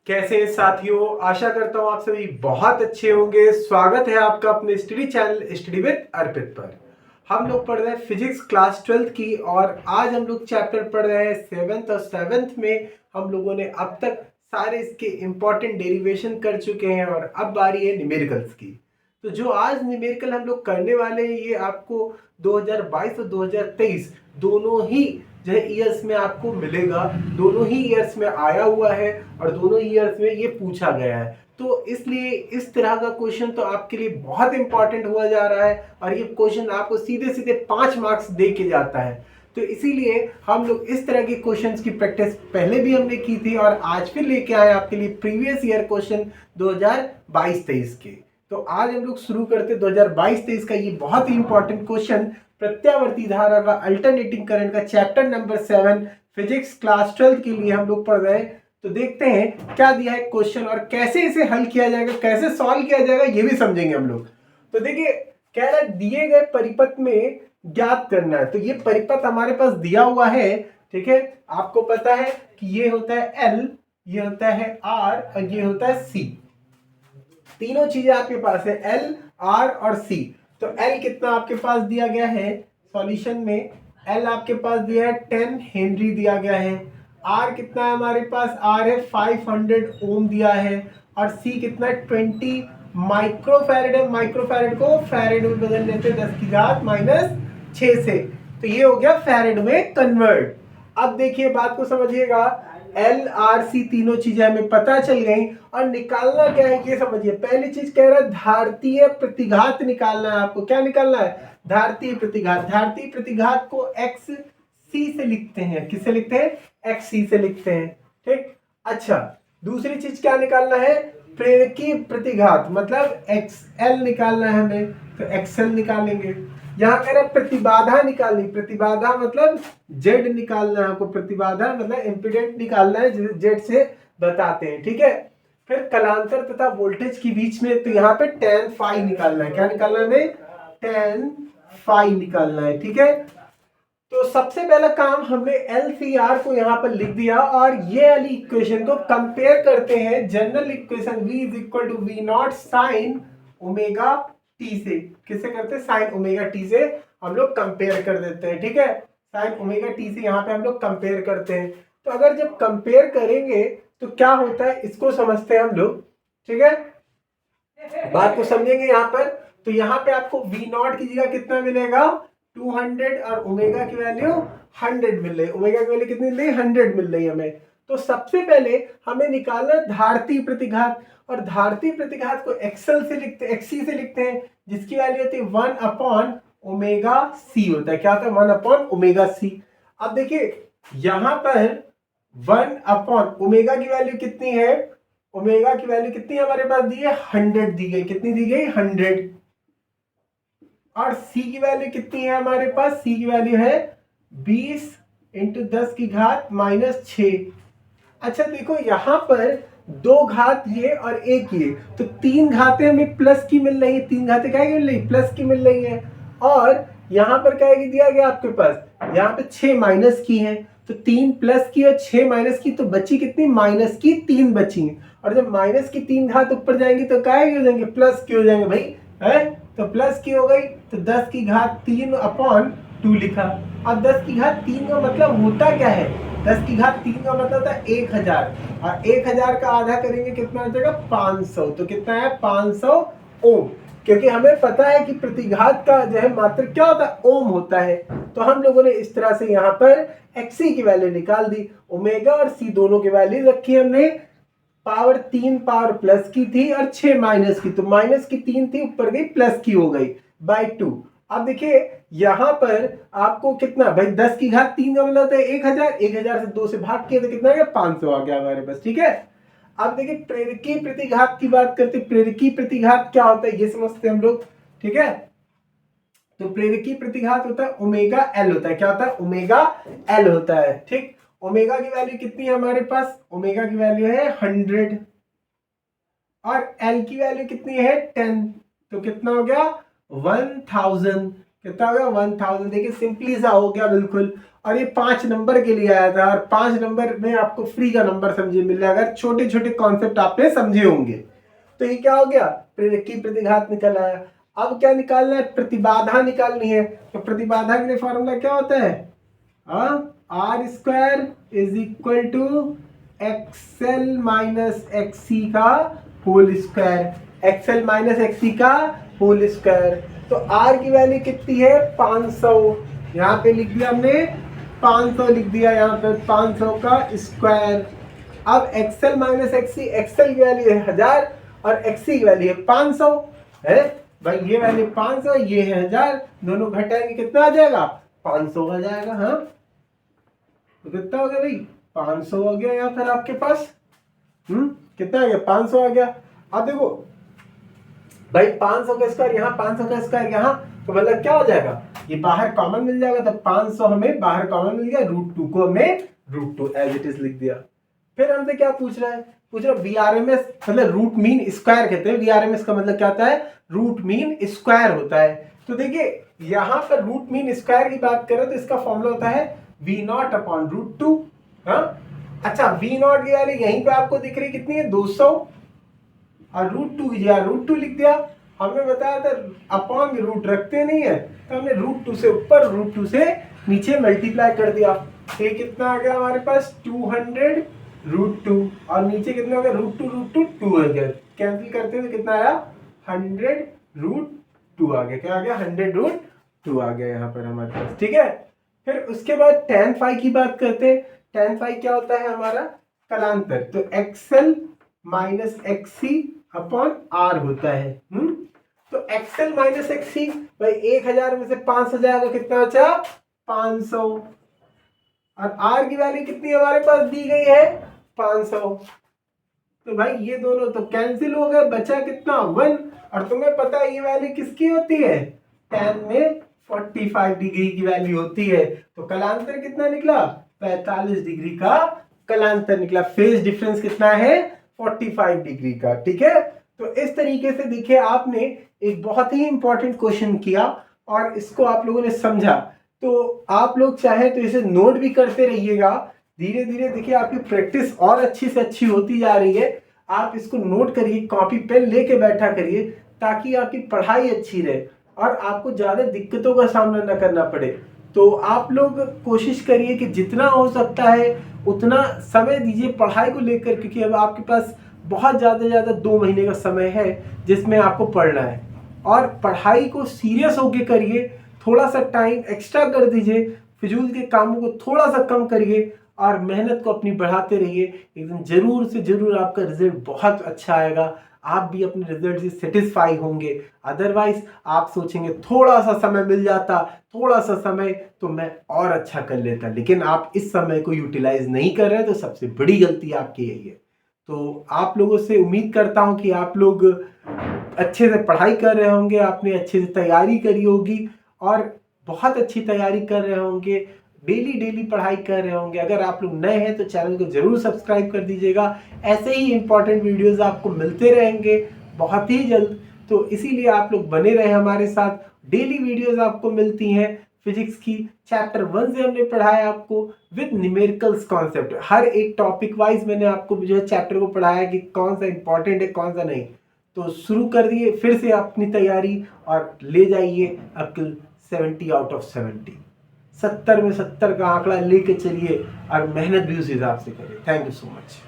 कैसे साथियों, आशा करता हूँ आप सभी बहुत अच्छे होंगे। स्वागत है आपका अपने स्टडी चैनल स्टडी विद अर्पित पर। हम लोग पढ़ रहे हैं फिजिक्स क्लास 12th की और आज हम लोग चैप्टर पढ़ रहे हैं 7th और 7th में हम लोगों ने अब तक सारे इसके इम्पोर्टेंट डेरिवेशन कर चुके हैं और अब बारी है न्यूमेरिकल्स की। तो जो आज न्यूमेरिकल हम लोग करने वाले हैं ये आपको 2022 और 2023 दोनों ही जो है ईयर्स में आपको मिलेगा। दोनों ही ईयर्स में आया हुआ है और दोनों ईयर्स में ये पूछा गया है, तो इसलिए इस तरह का क्वेश्चन तो आपके लिए बहुत इंपॉर्टेंट हुआ जा रहा है और ये क्वेश्चन आपको सीधे सीधे 5 मार्क्स दे के जाता है। तो इसीलिए हम लोग इस तरह के क्वेश्चंस की प्रैक्टिस पहले भी हमने की थी और आज फिर लेके आए आपके लिए प्रीवियस ईयर क्वेश्चन 2022-23 के। तो आज हम लोग शुरू करते 2022-23 का ये बहुत ही इंपॉर्टेंट क्वेश्चन, प्रत्यावर्ती धारा का अल्टरनेटिंग करंट का चैप्टर नंबर 7 फिजिक्स क्लास 12 के लिए हम लोग पढ़ रहे हैं। तो देखते हैं क्या दिया है क्वेश्चन और कैसे इसे हल किया जाएगा, कैसे सॉल्व किया जाएगा ये भी समझेंगे हम लोग। तो देखिए कह रहा है दिए गए परिपथ में ज्ञात करना है। तो ये परिपथ हमारे पास दिया हुआ है, ठीक है। आपको पता है कि ये होता है L, ये होता है R और ये होता है C। तीनों चीजें आपके पास है L, R और C। तो L कितना आपके पास दिया गया है सॉल्यूशन में, L आपके पास दिया है 10 हेनरी दिया गया है। R कितना है हमारे पास, R है 500 ओम दिया है और C कितना है 20 माइक्रोफैरड है। माइक्रोफैरड को फैरड में बदल देते 10⁻⁻⁶ से, तो ये हो गया फैरड में कन्वर्ट। अब देखिए बात को समझिएगा, एल आर सी तीनों चीजें हमें पता चल गई और निकालना क्या है ये समझिए। पहली चीज कह रहा है धारतीय प्रतिघात निकालना है आपको। क्या निकालना है? धारतीय प्रतिघात। धारतीय प्रतिघात को एक्स सी से लिखते हैं। किससे लिखते हैं? एक्स सी से लिखते हैं, ठीक। अच्छा, दूसरी चीज क्या निकालना है? प्रेरकीय प्रतिघात, मतलब एक्स एल निकालना है हमें, तो एक्सएल निकालेंगे। यहाँ कह रहा है प्रतिबाधा निकालनी। प्रतिबाधा मतलब जेड निकालना है आपको। प्रतिबाधा मतलब इम्पीडेंट निकालना है, जिसे जेड से बताते हैं, ठीक है। फिर कलांतर तथा वोल्टेज के बीच में, तो यहाँ पे tan फाई निकालना है। क्या निकालना है हमें? tan फाई निकालना है, ठीक है। तो सबसे पहला काम हमने LCR को यहाँ पर लिख दिया और ये वाली इक्वेशन को कंपेयर करते हैं general equation V is equal to V not sine omega T से। किससे करते हैं? साइन ओमेगा टी से हम लोग कंपेयर कर देते हैं, ठीक है। साइन ओमेगा टी से यहाँ पे हम लोग कंपेयर करते हैं। तो अगर जब कंपेयर करेंगे तो क्या होता है इसको समझते हैं हम लोग, ठीक है। बात को समझेंगे यहाँ पर। तो यहाँ पे आपको V नॉट की जगह कितना मिलेगा? 200 और ओमेगा की वैल्यू 100 मिल रही है। ओमेगा की वैल्यू कितनी मिल रही है? 100 मिल रही है हमें। तो सबसे पहले हमें निकालना धारतीय प्रतिघात और धारतीय प्रतिघात को एक्सएल से लिखते, एक्सी से लिखते हैं, जिसकी वैल्यू होती है 1/ओमेगा सी होता है। क्या होता है? 1/ओमेगा सी। अब देखिए यहां पर 1/ओमेगा की वैल्यू कितनी है? ओमेगा की वैल्यू कितनी है हमारे पास? दी है 100 दी गई। कितनी दी गई? 100। और C की वैल्यू कितनी है हमारे पास? C की वैल्यू है 20 × 10⁻⁻6। अच्छा देखो यहाँ पर 2 घात ये और 1 ये, तो 3 घातें हमें प्लस की मिल रही है। 3 घातें क्या की मिल रही? प्लस की मिल रही है। और यहाँ पर क्या दिया गया आपके पास? यहाँ पे 6 माइनस की है, तो 3 प्लस की और 6 माइनस की, तो बची कितनी? माइनस की 3 बची। और जब माइनस की 3 घात ऊपर जाएंगी तो क्या हो जाएंगे? प्लस की हो जाएंगे भाई, है। तो प्लस की हो गई, तो 10⁻³ लिखा। अब 10⁻³ का मतलब होता क्या है? 10⁻³ का मतलब था 1000 और 1000 का आधा करेंगे कितना हो जाएगा? 500। तो कितना है? 500 ओम। क्योंकि हमें पता है कि प्रतिघात का जो है मात्रक क्या होता है? ओम होता है। तो हम लोगों ने इस तरह से यहाँ पर XC की वैल्यू निकाल दी। ओमेगा और C दोनों की वैल्यू रखी हमने। पावर 3 पावर प्लस की थी और 6 माइनस की, तो माइनस की 3 थी ऊपर गई, प्लस की हो गई /2। अब देखिए यहां पर आपको कितना भाई? 10⁻³ का मतलब है 1000। 1000 से 2 से भाग किया तो कितना आ गया? 500 आ गया हमारे पास, ठीक है। अब देखिए प्रेरकीय प्रतिघात की बात करते। प्रेरकीय प्रतिघात क्या होता है ये समझते हैं हम लोग, ठीक है। तो प्रेरकीय प्रतिघात होता है ओमेगा एल होता है। क्या होता है? ओमेगा एल होता है, ठीक। ओमेगा की वैल्यू कितनी है हमारे पास? ओमेगा की वैल्यू है 100 और एल की वैल्यू कितनी है? 10। तो कितना हो गया? 1000। कितना हो गया 1000। देखिए सिंपली सा हो गया बिल्कुल। और ये 5 नंबर के लिए आया था, और 5 नंबर में आपको फ्री का नंबर समझे मिल जाएगा अगर छोटे छोटे कॉन्सेप्ट आपने समझे होंगे। तो ये क्या हो गया, प्रेरकी प्रतिघात निकल आया। अब क्या निकालना है, प्रतिबाधा निकालनी है। तो प्रतिबाधा के लिए फॉर्मूला क्या होता है, R square is equal to XL minus XE का whole square, XL minus XE का होल स्क्वायर। तो आर की वैल्यू कितनी है 500, यहाँ पे लिख दिया हमने 500 लिख दिया, यहाँ पे 500 का स्क्वायर। अब एक्सएल माइनस एक्सी, एक्सएल की वैल्यू है 1000 और एक्सी की वैल्यू है 500 है भाई। ये वैल्यू 500, ये है 1000, दोनों घटाएंगे कितना आ जाएगा 500 आ जाएगा। हाँ तो कितना हो गया भाई 500 हो गया यहाँ पर आपके पास। कितना आ गया 500 आ गया। अब देखो भाई 500 का स्क्वायर यहाँ, 500 का स्क्वायर यहाँ, तो मतलब क्या हो जाएगा, ये बाहर कॉमन मिल जाएगा। तो 500 हमें बाहर कॉमन मिल गया, √2 को हमें √2 एज इट इज लिख दिया। फिर हमसे क्या पूछ रहा है, पूछ रहा है VRMS मतलब रूट मीन स्क्वायर कहते हैं। VRMS का मतलब क्या होता है, रूट मीन स्क्वायर होता है। तो देखिए यहाँ पर रूट मीन स्क्वायर की बात करें तो इसका फॉर्मूला होता है V0 अपॉन √2। हाँ अच्छा, V0 की वैल्यू यहीं पे आपको दिख रही कितनी है 200, और √2 की जगह √2 लिख दिया। हमने बताया था अपॉन रूट रखते नहीं है, तो हमने √2 से ऊपर √2 से नीचे मल्टीप्लाई कर दिया। तो ये कितना आ गया हमारे पास 200 √2, और नीचे कितना हो गया √2 2 आ गया। कैंसिल करते हैं तो कितना आया 100 √2 आ गया। क्या आ गया 100 √2 आ गया यहाँ पर हमारे पास। ठीक है, फिर उसके बाद tan phi की बात करते हैं। tan phi क्या होता है हमारा कलांतर। तो X L minus X C upon R होता है। तो एक्सएल माइनस एक्सी भाई 1000 में से 500 जाएगा, कितना बचा 500, और आर की वैल्यू कितनी हमारे पास दी गई है 500। तो भाई ये दोनों तो कैंसिल हो गए, बचा कितना 1। और तुम्हें पता है ये वैल्यू किसकी होती है, tan में 45 डिग्री की वैल्यू होती है। तो कलांतर कितना निकला 45 डिग्री का कलांतर निकला। फेज डिफरेंस कितना है 45 डिग्री का। ठीक है, तो इस तरीके से देखिए आपने एक बहुत ही इंपॉर्टेंट क्वेश्चन किया और इसको आप लोगों ने समझा। तो आप लोग चाहे तो इसे नोट भी करते रहिएगा। धीरे धीरे देखिए आपकी प्रैक्टिस और अच्छी से अच्छी होती जा रही है। आप इसको नोट करिए, कॉपी पेन लेके बैठा करिए, ताकि आपकी पढ़ाई अच्छी रहे और आपको ज़्यादा दिक्कतों का सामना न करना पड़े। तो आप लोग कोशिश करिए कि जितना हो सकता है उतना समय दीजिए पढ़ाई को लेकर, क्योंकि अब आपके पास बहुत ज़्यादा 2 महीने का समय है जिसमें आपको पढ़ना है। और पढ़ाई को सीरियस होके करिए, थोड़ा सा टाइम एक्स्ट्रा कर दीजिए, फिजूल के कामों को थोड़ा सा कम करिए और मेहनत को अपनी बढ़ाते रहिए। एक दिन जरूर से जरूर आपका रिजल्ट बहुत अच्छा आएगा, आप भी अपने रिजल्ट से सेटिस्फाई होंगे। अदरवाइज आप सोचेंगे थोड़ा सा समय मिल जाता, थोड़ा सा समय तो मैं और अच्छा कर लेता, लेकिन आप इस समय को यूटिलाइज नहीं कर रहे, तो सबसे बड़ी गलती आपकी यही है। तो आप लोगों से उम्मीद करता हूं कि आप लोग अच्छे से पढ़ाई कर रहे होंगे, आपने अच्छे से तैयारी करी होगी और बहुत अच्छी तैयारी कर रहे होंगे, डेली पढ़ाई कर रहे होंगे। अगर आप लोग नए हैं तो चैनल को जरूर सब्सक्राइब कर दीजिएगा। ऐसे ही इंपॉर्टेंट वीडियोस आपको मिलते रहेंगे बहुत ही जल्द, तो इसीलिए आप लोग बने रहे हमारे साथ। डेली वीडियोस आपको मिलती हैं फिजिक्स की। चैप्टर 1 से हमने पढ़ाया आपको विद न्यूमेरिकल्स कॉन्सेप्ट। हर एक टॉपिक वाइज मैंने आपको जो है चैप्टर को पढ़ाया कि कौन सा इंपॉर्टेंट है कौन सा नहीं। तो शुरू कर दिए फिर से अपनी तैयारी और ले जाइए अक्ल 70 आउट ऑफ 70, 70 में 70 का आंकड़ा लेके चलिए और मेहनत भी उस हिसाब से करिए। Thank you so much.